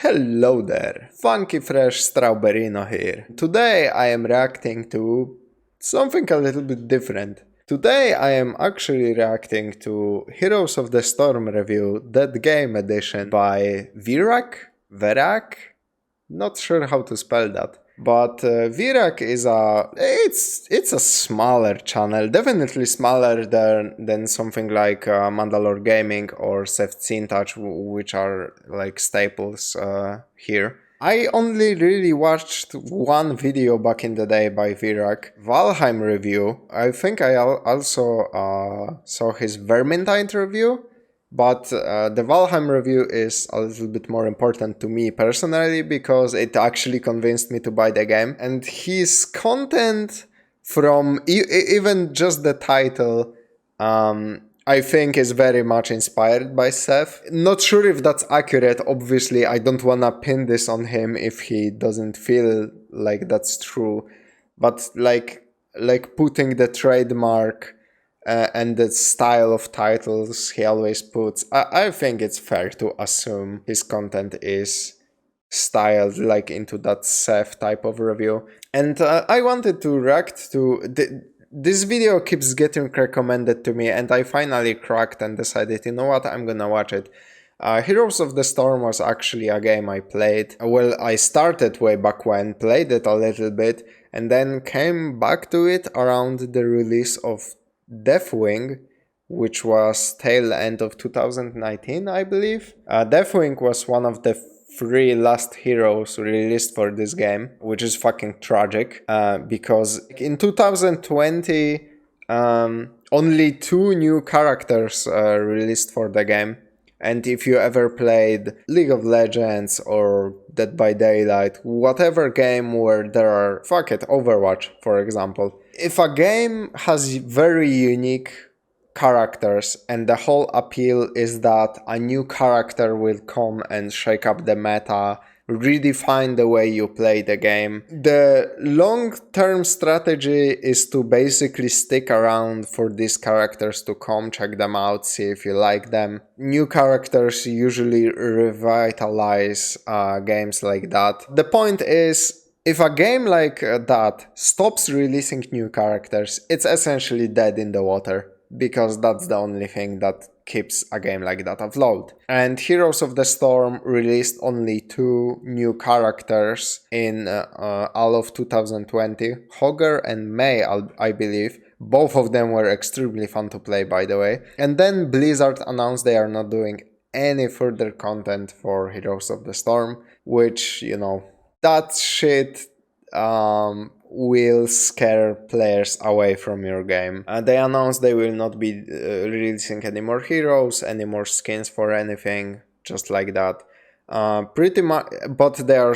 Hello there, funky fresh Strawberin0 here. Today I am reacting to something a little bit different. Today I am actually reacting to Heroes of the Storm review, Dead Game edition by Verac? Not sure how to spell that. But Verac is it's a smaller channel, definitely smaller than something like Mandalore Gaming or Touch, which are like staples here. I only really watched one video back in the day by Verac, Valheim review. I think I also saw his Vermintide review. But the Valheim review is a little bit more important to me personally because it actually convinced me to buy the game. And his content from even just the title, I think is very much inspired by Seth. Not sure if that's accurate. Obviously, I don't wanna pin this on him if he doesn't feel like that's true. But like putting the trademark and the style of titles he always puts, I think it's fair to assume his content is styled like into that Seth type of review. And I wanted to react to... This video keeps getting recommended to me, and I finally cracked and decided, you know what, I'm gonna watch it. Heroes of the Storm was actually a game I played. Well, I started way back when, played it a little bit, and then came back to it around the release of Deathwing, which was tail end of 2019, I believe. Deathwing was one of the 3 last heroes released for this game, which is fucking tragic, because in 2020 only 2 new characters released for the game. And if you ever played League of Legends or Dead by Daylight, whatever game where there are, Overwatch, for example. If a game has very unique characters and the whole appeal is that a new character will come and shake up the meta, redefine the way you play the game, the long-term strategy is to basically stick around for these characters to come, check them out, see if you like them. New characters usually revitalize games like that. The point is, if a game like that stops releasing new characters, it's essentially dead in the water, because that's the only thing that keeps a game like that afloat. And Heroes of the Storm released only 2 new characters in all of 2020, Hogger and May, I believe. Both of them were extremely fun to play, by the way. And then Blizzard announced they are not doing any further content for Heroes of the Storm, which, you know, that shit will scare players away from your game. They announced they will not be releasing any more heroes, any more skins for anything, just like that. Pretty much, but they are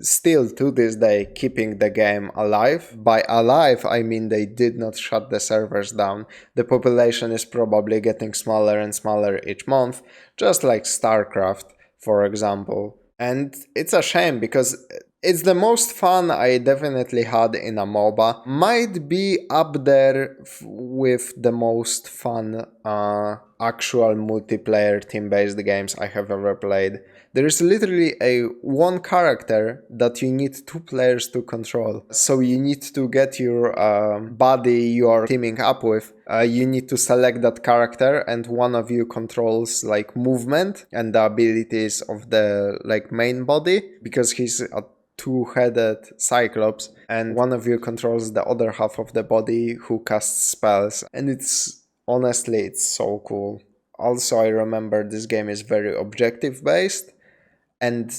still to this day keeping the game alive. By alive, I mean they did not shut the servers down. The population is probably getting smaller and smaller each month, just like StarCraft, for example. And it's a shame because it's the most fun I definitely had in a MOBA. Might be up there with the most fun actual multiplayer team-based games I have ever played. There is literally one character that you need 2 players to control. So you need to get your buddy you are teaming up with. You need to select that character, and one of you controls like movement and the abilities of the like main body, because he's a 2-headed Cyclops, and one of you controls the other half of the body who casts spells. And it's honestly, it's so cool. Also, I remember this game is very objective based, and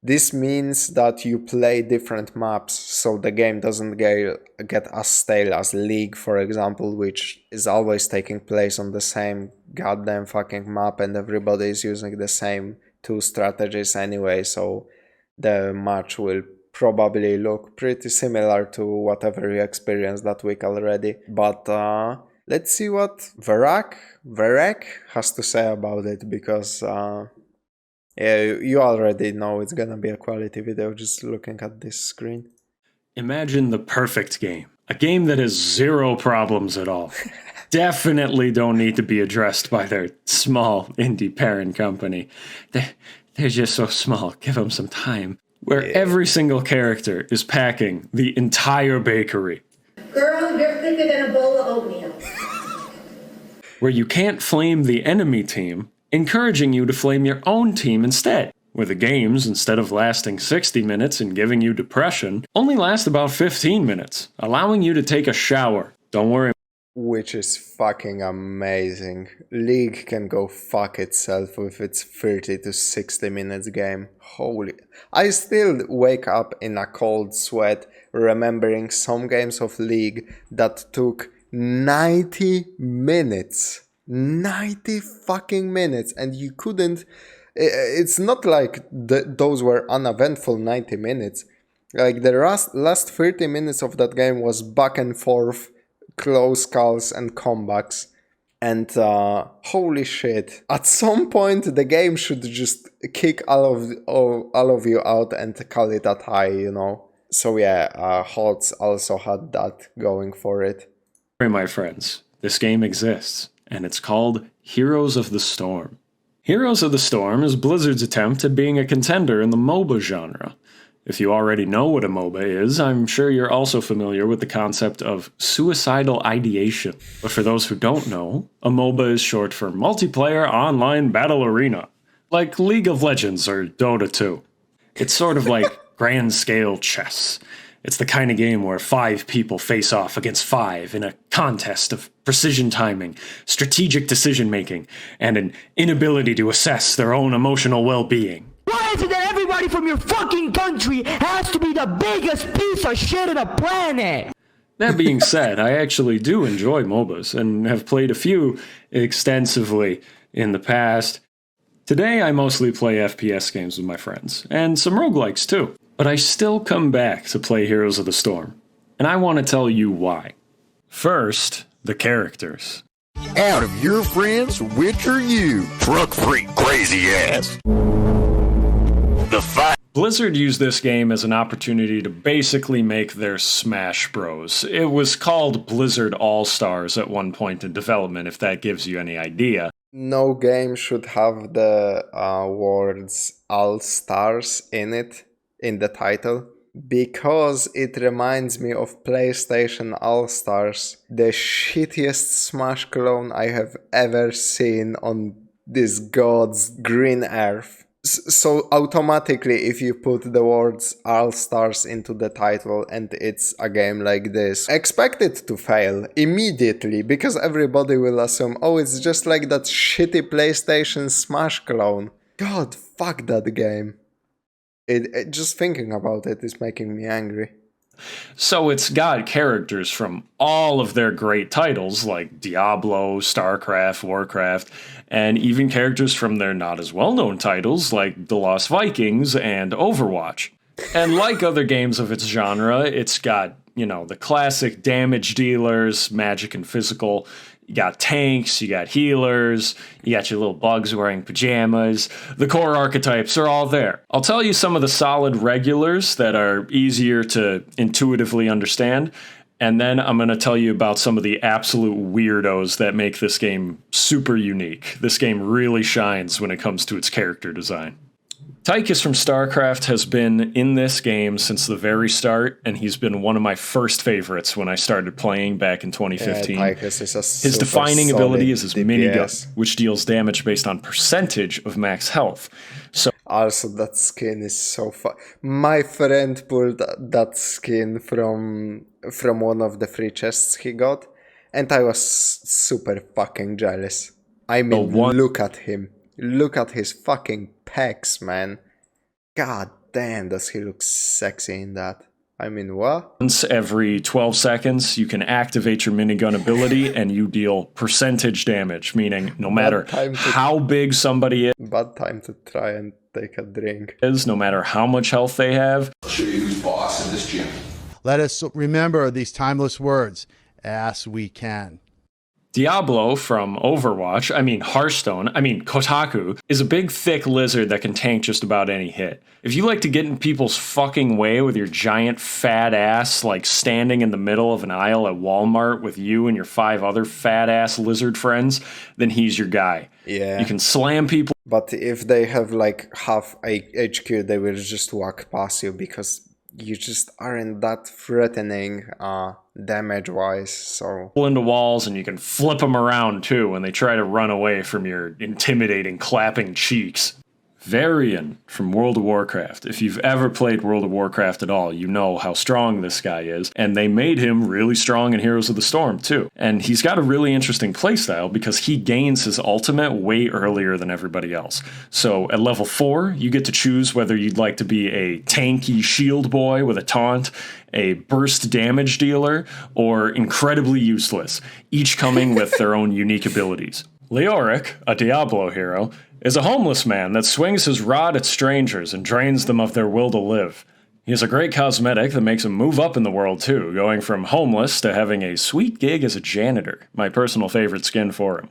this means that you play different maps, so the game doesn't get as stale as League, for example, which is always taking place on the same goddamn fucking map, and everybody is using the same 2 strategies anyway, so the match will probably look pretty similar to whatever you experienced that week already. But let's see what Verac has to say about it, because yeah, you already know it's gonna be a quality video just looking at this screen. Imagine the perfect game. A game that has 0 problems at all. Definitely don't need to be addressed by their small indie parent company. They're just so small. Give them some time. Where Yeah. every single character is packing the entire bakery. Girl, you're thicker than a bowl of oatmeal. Where you can't flame the enemy team, encouraging you to flame your own team instead. Where the games, instead of lasting 60 minutes and giving you depression, only last about 15 minutes, allowing you to take a shower. Don't worry. Which is fucking amazing. League can go fuck itself with its 30 to 60 minutes game. Holy. I still wake up in a cold sweat remembering some games of League that took 90 minutes. 90 fucking minutes. And you couldn't... It's not like those were uneventful 90 minutes. Like the last 30 minutes of that game was back and forth, close calls and comebacks. And holy shit. At some point the game should just kick all of you out and call it a tie, you know. So yeah, HOTS also had that going for it. My friends, this game exists, and it's called Heroes of the Storm. Heroes of the Storm is Blizzard's attempt at being a contender in the MOBA genre. If you already know what a MOBA is, I'm sure you're also familiar with the concept of suicidal ideation. But for those who don't know, a MOBA is short for Multiplayer Online Battle Arena, like League of Legends or Dota 2. It's sort of like grand-scale chess. It's the kind of game where 5 people face off against 5 in a contest of precision timing, strategic decision-making, and an inability to assess their own emotional well-being. Why is it that everybody from your fucking country has to be the biggest piece of shit on the planet? That being said, I actually do enjoy MOBAs and have played a few extensively in the past. Today I mostly play FPS games with my friends, and some roguelikes too. But I still come back to play Heroes of the Storm, and I want to tell you why. First, the characters. Out of your friends, which are you? Truck freak crazy ass. Blizzard used this game as an opportunity to basically make their Smash Bros. It was called Blizzard All-Stars at one point in development, if that gives you any idea. No game should have the words All-Stars in it, in the title, because it reminds me of PlayStation All-Stars, the shittiest Smash clone I have ever seen on this god's green earth. So automatically, if you put the words All-Stars into the title and it's a game like this, expect it to fail immediately, because everybody will assume, oh, it's just like that shitty PlayStation Smash clone. God, fuck that game. Just thinking about it is making me angry. So it's got characters from all of their great titles like Diablo, StarCraft, Warcraft, and even characters from their not as well-known titles like The Lost Vikings and Overwatch. And like other games of its genre, it's got, you know, the classic damage dealers, magic and physical. You got tanks, you got healers, you got your little bugs wearing pajamas. The core archetypes are all there. I'll tell you some of the solid regulars that are easier to intuitively understand, and then I'm going to tell you about some of the absolute weirdos that make this game super unique. This game really shines when it comes to its character design. Tychus from StarCraft has been in this game since the very start, and he's been one of my first favorites when I started playing back in 2015. Yeah, Tychus is a his defining ability is his DPS. minigun, which deals damage based on percentage of max health. So Also, that skin is so fun. My friend pulled that skin from one of the free chests he got, and I was super fucking jealous. I mean, look at him. Look at his fucking pecs, man. God damn, does he look sexy in that. I mean, what? Once every 12 seconds, you can activate your minigun ability and you deal percentage damage, meaning no matter how big somebody is, Bad time to try and take a drink. no matter how much health they have, I'll show you who's boss in this gym. Let us remember these timeless words, as we can. Diablo from Hearthstone, Kotaku, is a big, thick lizard that can tank just about any hit. If you like to get in people's fucking way with your giant fat ass, like standing in the middle of an aisle at Walmart with you and your 5 other fat ass lizard friends, then he's your guy. Yeah. You can slam people. But if they have like half HQ, they will just walk past you because you just aren't that threatening damage-wise, so... into walls, and you can flip them around too when they try to run away from your intimidating clapping cheeks. Varian from World of Warcraft. If you've ever played World of Warcraft at all, you know how strong this guy is, and they made him really strong in Heroes of the Storm too. And he's got a really interesting playstyle because he gains his ultimate way earlier than everybody else. So at level 4, you get to choose whether you'd like to be a tanky shield boy with a taunt, a burst damage dealer, or incredibly useless, each coming with their own unique abilities. Leoric, a Diablo hero, is a homeless man that swings his rod at strangers and drains them of their will to live. He has a great cosmetic that makes him move up in the world too, going from homeless to having a sweet gig as a janitor, my personal favorite skin for him.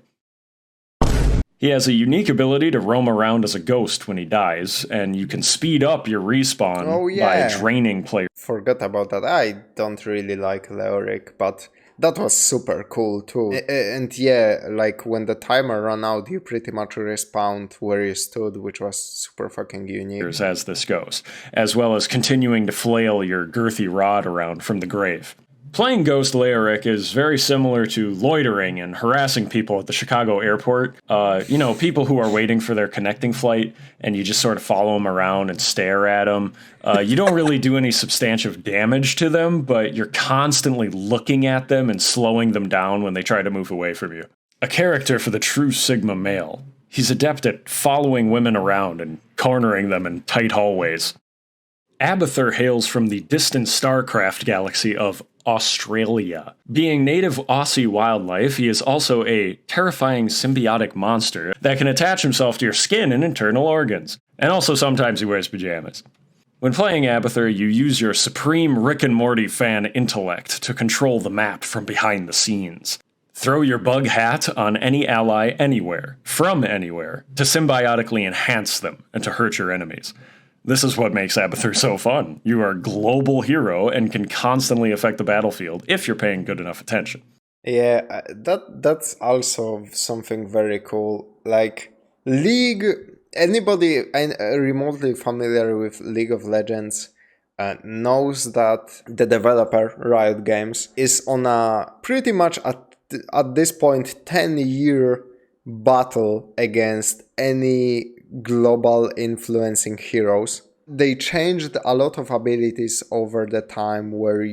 He has a unique ability to roam around as a ghost when he dies, and you can speed up your respawn by draining players. Forgot about that. I don't really like Leoric, but that was super cool too. And yeah, like when the timer ran out, you pretty much respawned where you stood, which was super fucking unique. As this goes, as well as continuing to flail your girthy rod around from the grave. Playing Ghost Leoric is very similar to loitering and harassing people at the Chicago airport. People who are waiting for their connecting flight, and you just sort of follow them around and stare at them. You don't really do any substantive damage to them, but you're constantly looking at them and slowing them down when they try to move away from you. A character for the true Sigma male. He's adept at following women around and cornering them in tight hallways. Abathur hails from the distant StarCraft galaxy of Australia. Being native Aussie wildlife, he is also a terrifying symbiotic monster that can attach himself to your skin and internal organs. And also sometimes he wears pajamas. When playing Abathur, you use your supreme Rick and Morty fan intellect to control the map from behind the scenes. Throw your bug hat on any ally anywhere, from anywhere, to symbiotically enhance them and to hurt your enemies. This is what makes Abathur so fun. You are a global hero and can constantly affect the battlefield if you're paying good enough attention. Yeah, that's also something very cool. Like, League, anybody remotely familiar with League of Legends knows that the developer, Riot Games, is on a pretty much at this point 10-year battle against any global influencing heroes. They changed a lot of abilities over the time where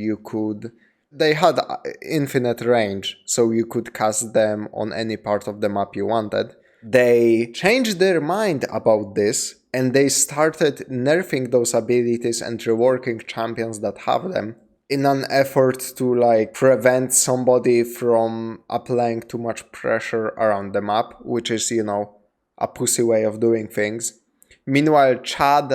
they had infinite range, so you could cast them on any part of the map you wanted. They changed their mind about this, and they started nerfing those abilities and reworking champions that have them in an effort to prevent somebody from applying too much pressure around the map, which is, a pussy way of doing things. Meanwhile, Chad,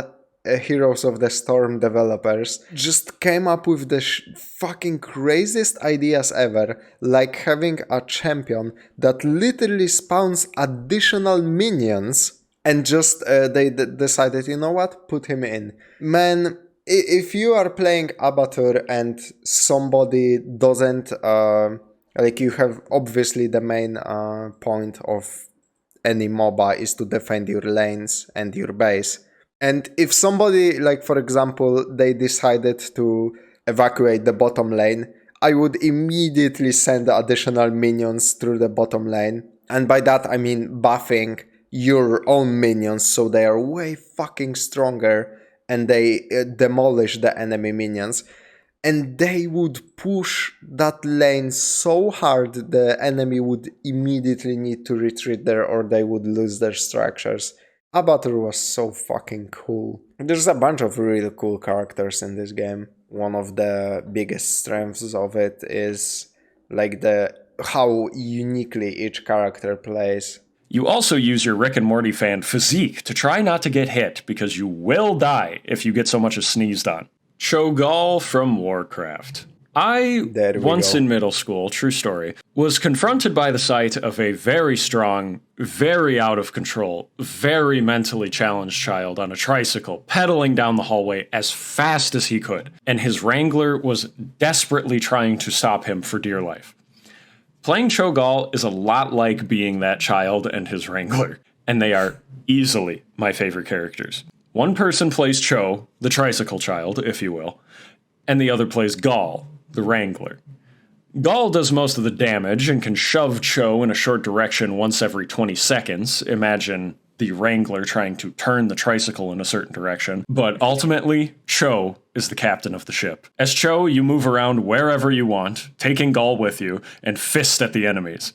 Heroes of the Storm developers, just came up with the fucking craziest ideas ever, like having a champion that literally spawns additional minions, and just they decided, you know what, put him in. Man, if you are playing Abathur and somebody doesn't, you have obviously the main point of any MOBA is to defend your lanes and your base. And if somebody, for example, they decided to evacuate the bottom lane, I would immediately send additional minions through the bottom lane. And by that I mean buffing your own minions so they are way fucking stronger and they demolish the enemy minions. And they would push that lane so hard the enemy would immediately need to retreat there or they would lose their structures. Abathur was so fucking cool. There's a bunch of really cool characters in this game. One of the biggest strengths of it is how uniquely each character plays. You also use your Rick and Morty fan physique to try not to get hit because you will die if you get so much as sneezed on. Cho'Gall from Warcraft. I, There we once go. in middle school, true story, was confronted by the sight of a very strong, very out of control, very mentally challenged child on a tricycle pedaling down the hallway as fast as he could, and his wrangler was desperately trying to stop him for dear life. Playing Cho'Gall is a lot like being that child and his wrangler, and they are easily my favorite characters. One person plays Cho, the tricycle child, if you will, and the other plays Gall, the wrangler. Gall does most of the damage and can shove Cho in a short direction once every 20 seconds. Imagine the wrangler trying to turn the tricycle in a certain direction. But ultimately, Cho is the captain of the ship. As Cho, you move around wherever you want, taking Gall with you, and fist at the enemies.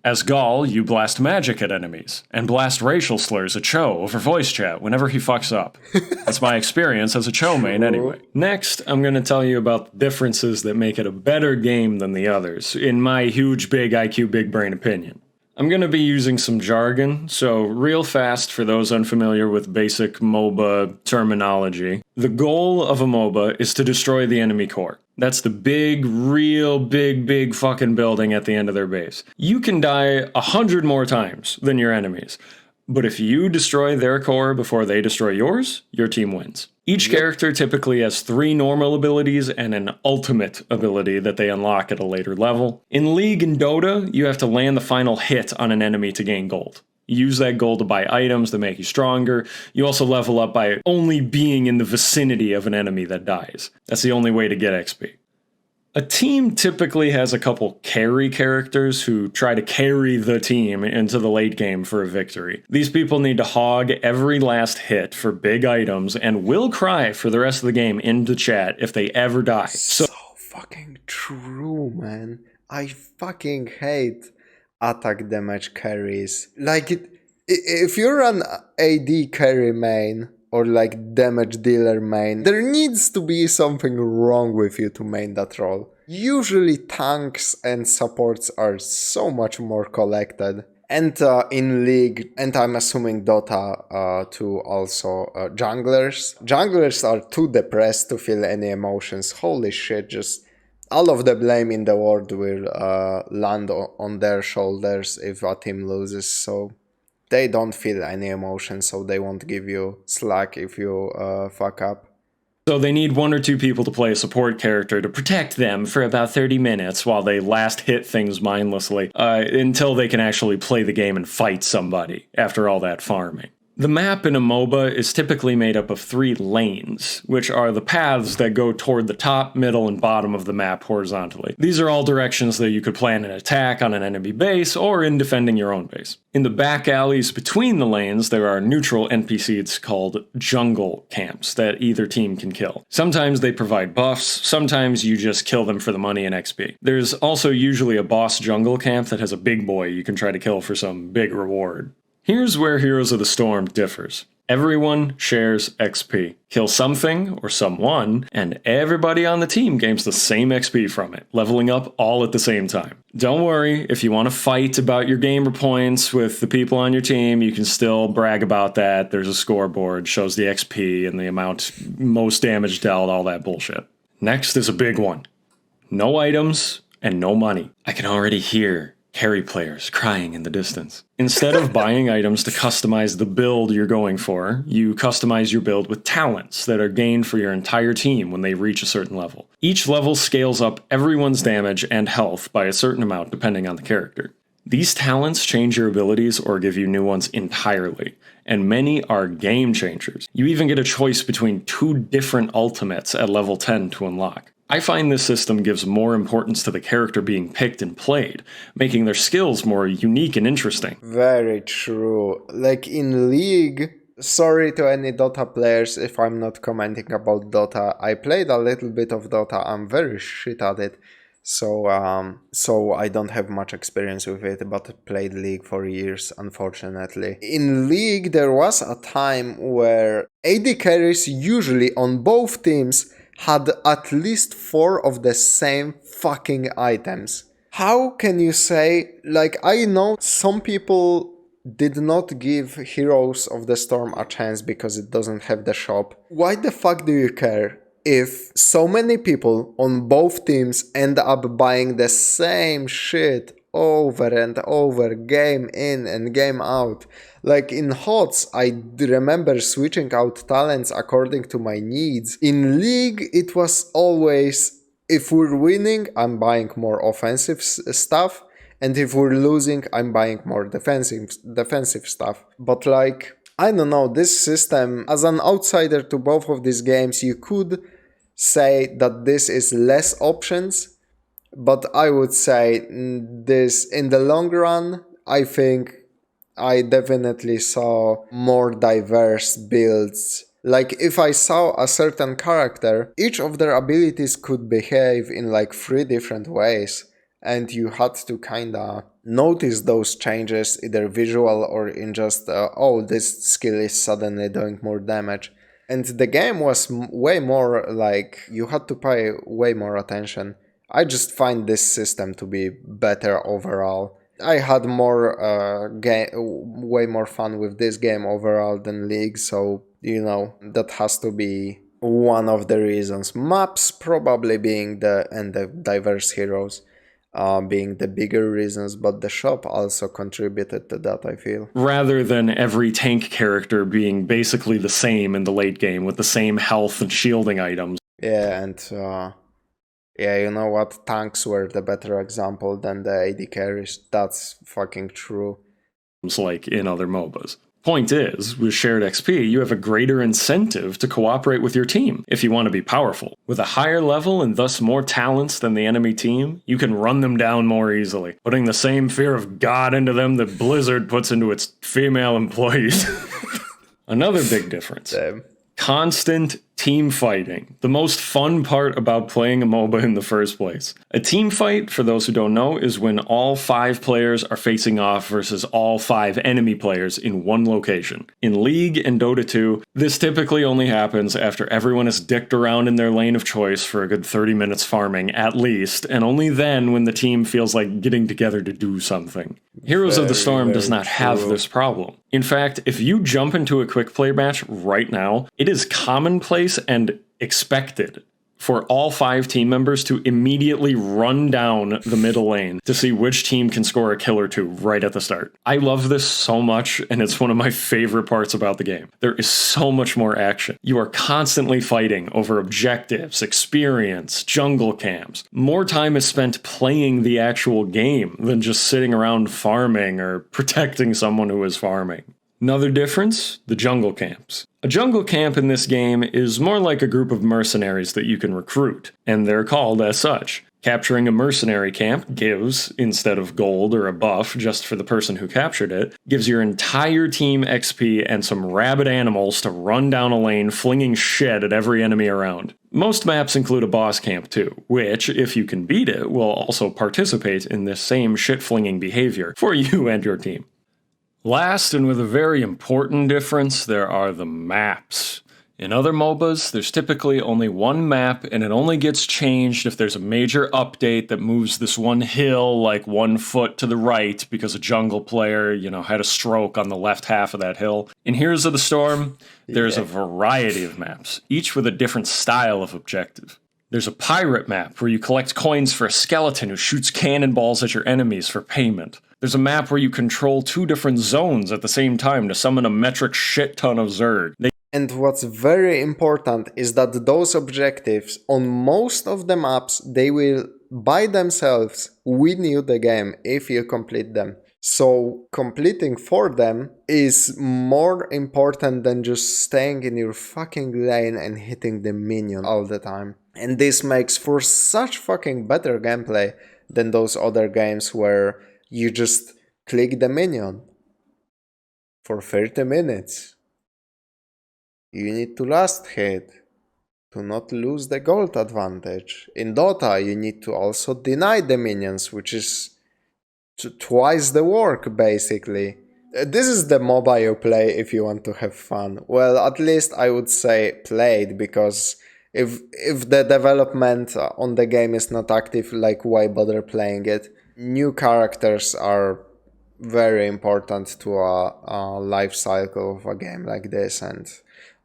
As Gall, you blast magic at enemies, and blast racial slurs at Cho over voice chat whenever he fucks up. That's my experience as a Cho main anyway. Next, I'm going to tell you about the differences that make it a better game than the others, in my huge, big IQ, big brain opinion. I'm going to be using some jargon, so real fast for those unfamiliar with basic MOBA terminology. The goal of a MOBA is to destroy the enemy core. That's the big, real big fucking building at the end of their base. You can die 100 more times than your enemies, but if you destroy their core before they destroy yours, your team wins. Each character typically has 3 normal abilities and an ultimate ability that they unlock at a later level. In League and Dota, you have to land the final hit on an enemy to gain gold. You use that gold to buy items that make you stronger. You also level up by only being in the vicinity of an enemy that dies. That's the only way to get XP. A team typically has a couple carry characters who try to carry the team into the late game for a victory. These people need to hog every last hit for big items and will cry for the rest of the game into chat if they ever die. So fucking true, man. I fucking hate attack damage carries. Like, if you're an AD carry main, or like damage dealer main, there needs to be something wrong with you to main that role. Usually tanks and supports are so much more collected. And in League, and I'm assuming Dota too also, junglers. Junglers are too depressed to feel any emotions. Holy shit, just all of the blame in the world will land on their shoulders if a team loses, so they don't feel any emotion, so they won't give you slack if you fuck up. So they need 1 or 2 people to play a support character to protect them for about 30 minutes while they last hit things mindlessly, until they can actually play the game and fight somebody after all that farming. The map in a MOBA is typically made up of 3 lanes, which are the paths that go toward the top, middle, and bottom of the map horizontally. These are all directions that you could plan an attack on an enemy base or in defending your own base. In the back alleys between the lanes, there are neutral NPCs called jungle camps that either team can kill. Sometimes they provide buffs, sometimes you just kill them for the money and XP. There's also usually a boss jungle camp that has a big boy you can try to kill for some big reward. Here's where Heroes of the Storm differs. Everyone shares XP. Kill something or someone, and everybody on the team gains the same XP from it, leveling up all at the same time. Don't worry, if you want to fight about your gamer points with the people on your team, you can still brag about that. There's a scoreboard, shows the XP and the amount most damage dealt, all that bullshit. Next is a big one. No items and no money. I can already hear carry players crying in the distance. Instead of buying items to customize the build you're going for, you customize your build with talents that are gained for your entire team when they reach a certain level. Each level scales up everyone's damage and health by a certain amount depending on the character. These talents change your abilities or give you new ones entirely, and many are game changers. You even get a choice between 2 different ultimates at level 10 to unlock. I find this system gives more importance to the character being picked and played, making their skills more unique and interesting. Very true. Like in League, sorry to any Dota players if I'm not commenting about Dota. I played a little bit of Dota, I'm very shit at it. So I don't have much experience with it, but played League for years, unfortunately. In League, there was a time where AD carries usually on both teams had at least 4 of the same fucking items. How can you say, like, I know some people did not give Heroes of the Storm a chance because it doesn't have the shop. Why the fuck do you care? if so many people on both teams end up buying the same shit over and over, game in and game out. Like in HOTS, I remember switching out talents according to my needs. In League, it was always, if we're winning, I'm buying more offensive stuff, and if we're losing, I'm buying more defensive stuff. But like, I don't know, this system, as an outsider to both of these games, you could say that this is less options, but I would say this, in the long run, I think I definitely saw more diverse builds. Like, if I saw a certain character, each of their abilities could behave in like 3 different ways, and you had to kinda notice those changes, either visual or in just, oh, this skill is suddenly doing more damage. And the game was way more like, you had to pay way more attention. I just find this system to be better overall. I had way more fun with this game overall than League, so, you know, that has to be one of the reasons. Maps probably being the diverse heroes being the bigger reasons, but the shop also contributed to that, I feel. Rather than every tank character being basically the same in the late game with the same health and shielding items. Yeah, and yeah, you know what? Tanks were the better example than the AD carries. That's fucking true. Like in other MOBAs. Point is, with shared XP, you have a greater incentive to cooperate with your team if you want to be powerful. With a higher level and thus more talents than the enemy team, you can run them down more easily, putting the same fear of God into them that Blizzard puts into its female employees. Another big difference. Damn. Constant team fighting. The most fun part about playing a MOBA in the first place. A team fight, for those who don't know, is when all 5 players are facing off versus all 5 enemy players in one location. In League and Dota 2, this typically only happens after everyone has dicked around in their lane of choice for a good 30 minutes farming at least, and only then when the team feels like getting together to do something. Heroes of the Storm does not have this problem. In fact, if you jump into a quick play match right now, it is commonplace and expected for all 5 team members to immediately run down the middle lane to see which team can score a kill or 2 right at the start. I love this so much, and it's one of my favorite parts about the game. There is so much more action. You are constantly fighting over objectives, experience, jungle camps. More time is spent playing the actual game than just sitting around farming or protecting someone who is farming. Another difference, the jungle camps. A jungle camp in this game is more like a group of mercenaries that you can recruit, and they're called as such. Capturing a mercenary camp gives, instead of gold or a buff just for the person who captured it, gives your entire team XP and some rabid animals to run down a lane flinging shit at every enemy around. Most maps include a boss camp too, which, if you can beat it, will also participate in this same shit-flinging behavior for you and your team. Last, and with a very important difference, there are the maps. In other MOBAs, there's typically only one map, and it only gets changed if there's a major update that moves this one hill like 1 foot to the right because a jungle player, had a stroke on the left half of that hill. In Heroes of the Storm, there's a variety of maps, each with a different style of objective. There's a pirate map where you collect coins for a skeleton who shoots cannonballs at your enemies for payment. There's a map where you control 2 different zones at the same time to summon a metric shit ton of Zerg. And what's very important is that those objectives, on most of the maps, they will by themselves win you the game if you complete them. So completing for them is more important than just staying in your fucking lane and hitting the minion all the time. And this makes for such fucking better gameplay than those other games where you just click the minion for 30 minutes. You need to last hit to not lose the gold advantage. In Dota, you need to also deny the minions, which is twice the work, basically. This is the MOBA you play if you want to have fun. Well, at least I would say played, because if the development on the game is not active, like, why bother playing it? New characters are very important to a life cycle of a game like this, and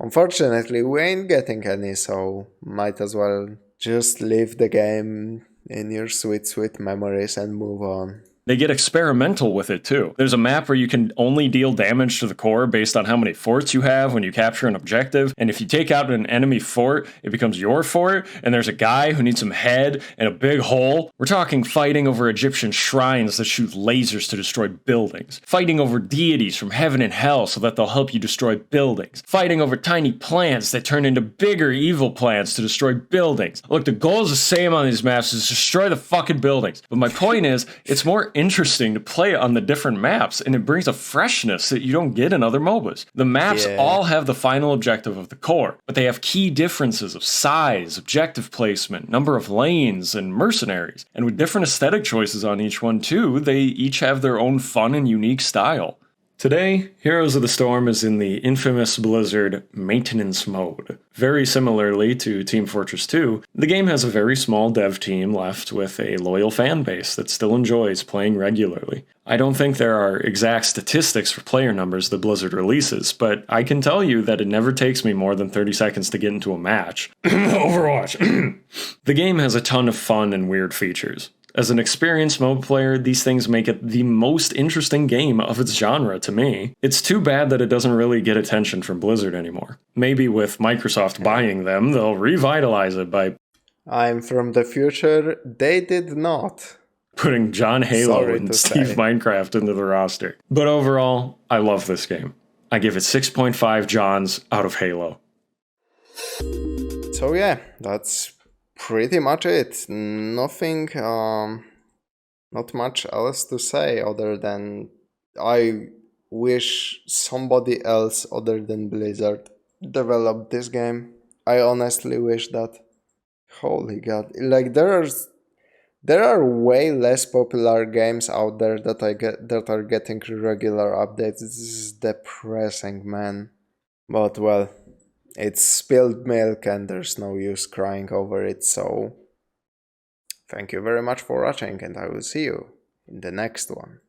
unfortunately we ain't getting any, so might as well just leave the game in your sweet memories and move on. They get experimental with it too. There's a map where you can only deal damage to the core based on how many forts you have when you capture an objective, and if you take out an enemy fort, it becomes your fort, and there's a guy who needs some head and a big hole. We're talking fighting over Egyptian shrines that shoot lasers to destroy buildings, fighting over deities from heaven and hell so that they'll help you destroy buildings, fighting over tiny plants that turn into bigger evil plants to destroy buildings. Look, the goal is the same on these maps, is destroy the fucking buildings. But my point is, it's more interesting to play on the different maps, and it brings a freshness that you don't get in other MOBAs. The maps all have the final objective of the core, but they have key differences of size, objective placement, number of lanes, and mercenaries. And with different aesthetic choices on each one too, they each have their own fun and unique style. Today, Heroes of the Storm is in the infamous Blizzard maintenance mode. Very similarly to Team Fortress 2, the game has a very small dev team left with a loyal fan base that still enjoys playing regularly. I don't think there are exact statistics for player numbers that Blizzard releases, but I can tell you that it never takes me more than 30 seconds to get into a match. Overwatch! The game has a ton of fun and weird features. As an experienced MOBA player, these things make it the most interesting game of its genre to me. It's too bad that it doesn't really get attention from Blizzard anymore. Maybe with Microsoft buying them, they'll revitalize it by... I'm from the future, they did not. Putting John Halo Sorry and to Steve say. Minecraft into the roster. But overall, I love this game. I give it 6.5 Johns out of Halo. So yeah, that's pretty much it. Nothing, not much else to say other than I wish somebody else other than Blizzard developed this game. I honestly wish that. Holy god, like there are way less popular games out there that are getting regular updates. This is depressing, man. But well, it's spilled milk and there's no use crying over it, so thank you very much for watching and I will see you in the next one.